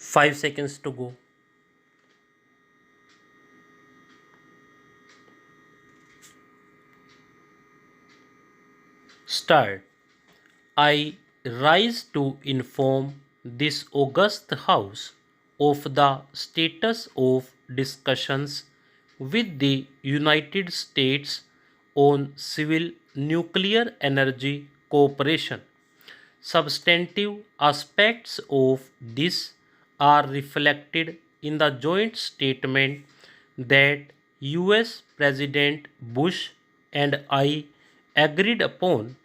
5 seconds to go. Start. I rise to inform this august House of the status of discussions with the United States on civil nuclear energy cooperation. Substantive aspects of this are reflected in the joint statement that US President Bush and I agreed upon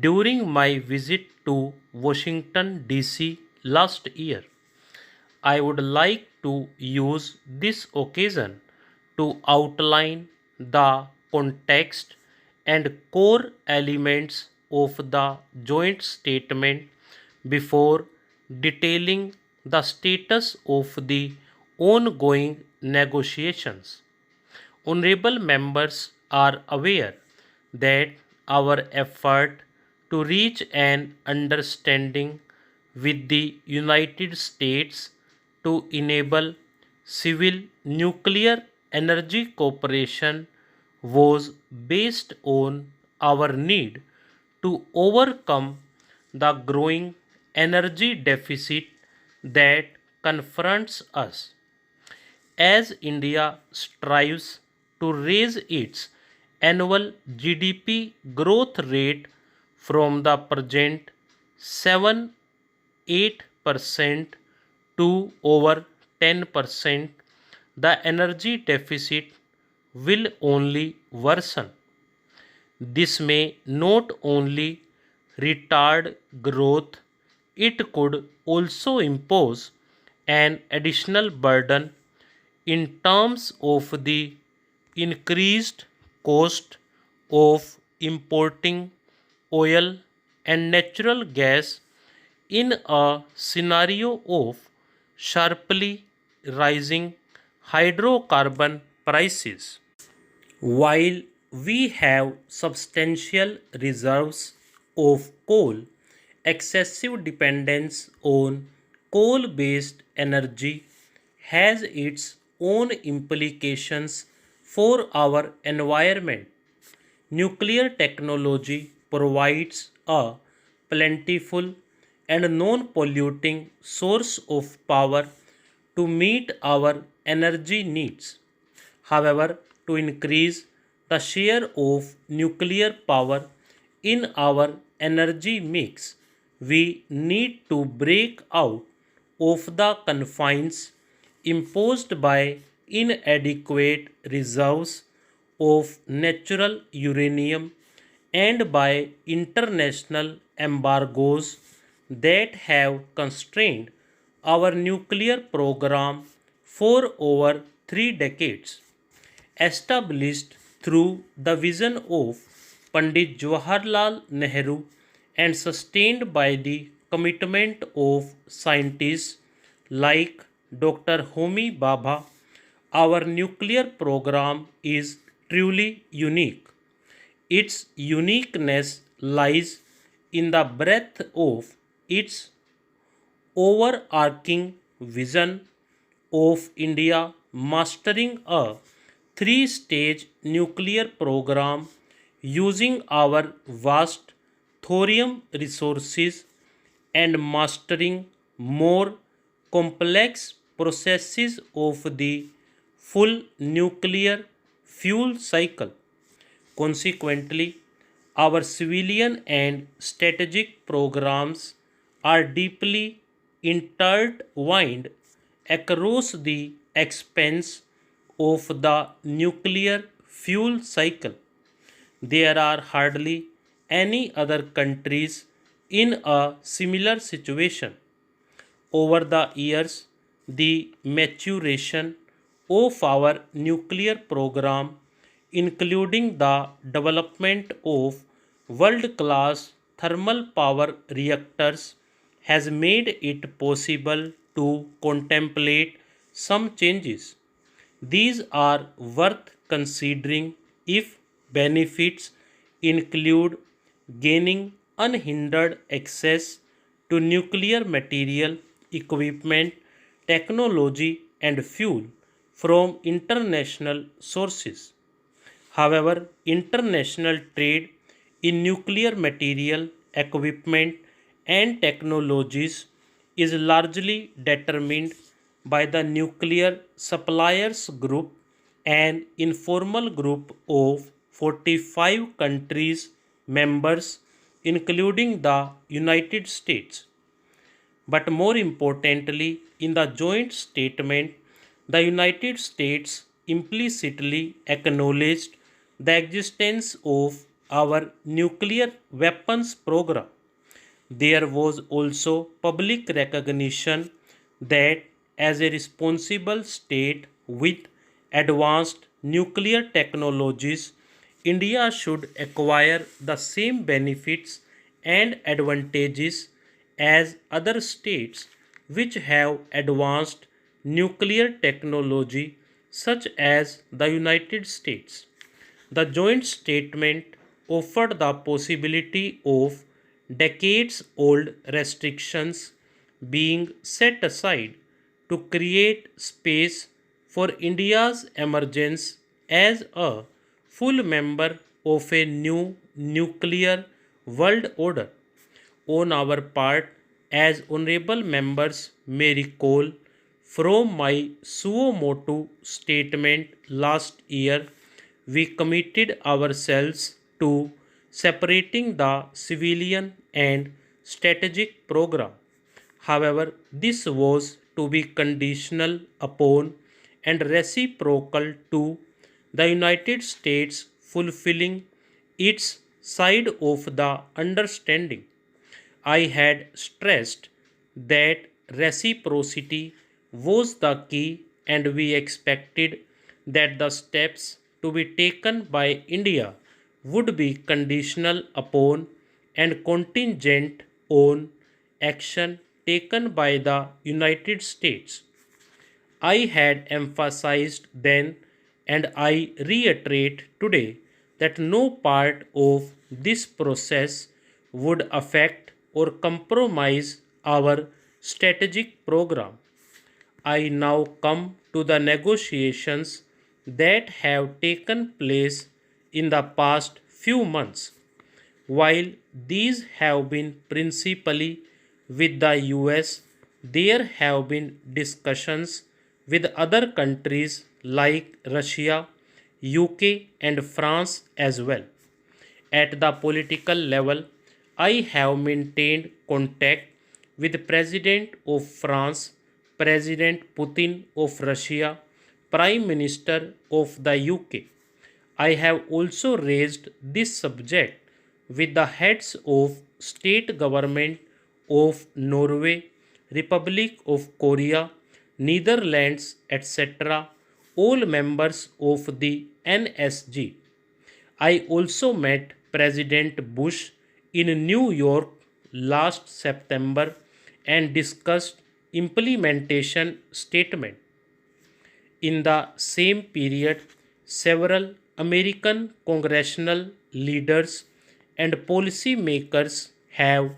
during my visit to Washington, D.C. last year. I would like to use this occasion to outline the context and core elements of the joint statement before detailing the status of the ongoing negotiations. Honorable members are aware that our effort to reach an understanding with the United States to enable civil nuclear energy cooperation was based on our need to overcome the growing energy deficit that confronts us. As India strives to raise its annual GDP growth rate from the present 7-8% to over 10%, the energy deficit will only worsen. This may not only retard growth, it could also impose an additional burden in terms of the increased cost of importing oil and natural gas in a scenario of sharply rising hydrocarbon prices. While we have substantial reserves of coal, excessive dependence on coal based energy has its own implications for our environment. Nuclear technology provides a plentiful and non polluting source of power to meet our energy needs. However, to increase the share of nuclear power in our energy mix, we need to break out of the confines imposed by inadequate reserves of natural uranium and by international embargoes that have constrained our nuclear program for over 3 decades. Established through the vision of Pandit Jawaharlal Nehru and sustained by the commitment of scientists like Dr. Homi Bhabha, our nuclear program is truly unique. Its uniqueness lies in the breadth of its overarching vision of India mastering a three-stage nuclear program using our vast thorium resources and mastering more complex processes of the full nuclear fuel cycle. Consequently, our civilian and strategic programs are deeply intertwined across the expanse of the nuclear fuel cycle. There are hardly any other countries in a similar situation. Over the years, the maturation of our nuclear program, including the development of world class thermal power reactors, has made it possible to contemplate some changes. These are worth considering if benefits include gaining unhindered access to nuclear material, equipment, technology, and fuel from international sources. However, international trade in nuclear material, equipment, and technologies is largely determined by the Nuclear Suppliers Group, an informal group of 45 countries members, including the United States. But more importantly, in the joint statement, the United States implicitly acknowledged the existence of our nuclear weapons program. There was also public recognition that as a responsible state with advanced nuclear technologies, India should acquire the same benefits and advantages as other states which have advanced nuclear technology, such as the United States. The joint statement offered the possibility of decades old restrictions being set aside to create space for India's emergence as a full member of a new nuclear world order. On our part, as honorable members may recall from my suo motu statement last year, we committed ourselves to separating the civilian and strategic program. However, this was to be conditional upon and reciprocal to the United States fulfilling its side of the understanding. I had stressed that reciprocity was the key, and we expected that the steps to be taken by India would be conditional upon and contingent on action taken by the United States. I had emphasized then, and I reiterate today, that no part of this process would affect or compromise our strategic program. I now come to the negotiations that have taken place in the past few months. While these have been principally with the US, there have been discussions with other countries like Russia, UK, and France as well. At the political level, I have maintained contact with President of France, President Putin of Russia, Prime Minister of the UK. I have also raised this subject with the heads of state government of Norway, Republic of Korea, Netherlands, etc., all members of the NSG. I also met President Bush in New York last September and discussed implementation statement. In the same period, several American congressional leaders and policy makers have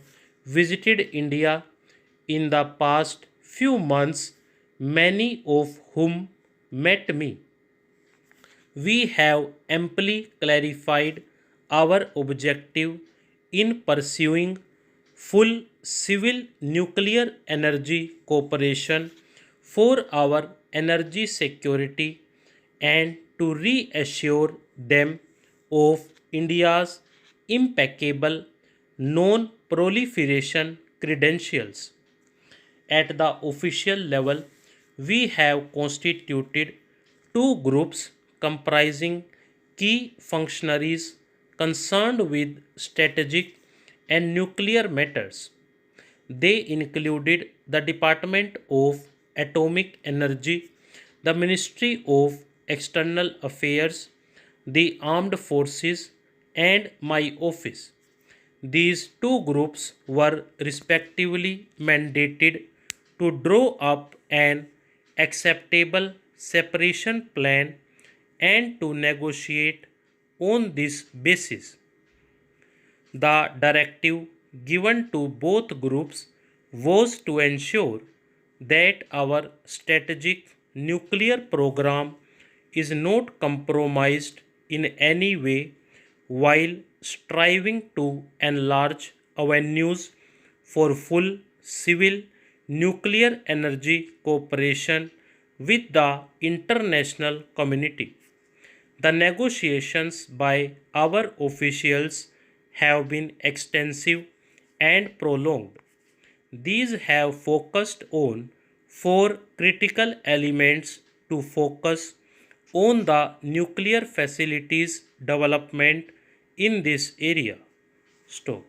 visited India in the past few months, many of whom met me. We have amply clarified our objective in pursuing full civil nuclear energy cooperation for our energy security and to reassure them of India's impeccable non proliferation credentials. At the official level, we have constituted two groups comprising key functionaries concerned with strategic and nuclear matters. They included the Department of Atomic Energy, the Ministry of External Affairs, the Armed Forces, and my office. These two groups were respectively mandated to draw up an acceptable separation plan and to negotiate on this basis. The directive given to both groups was to ensure that our strategic nuclear program is not compromised in any way while striving to enlarge avenues for full civil nuclear energy cooperation with the international community. The negotiations by our officials have been extensive and prolonged. These have focused on four critical elements to focus on the nuclear facilities development in this area. Stop.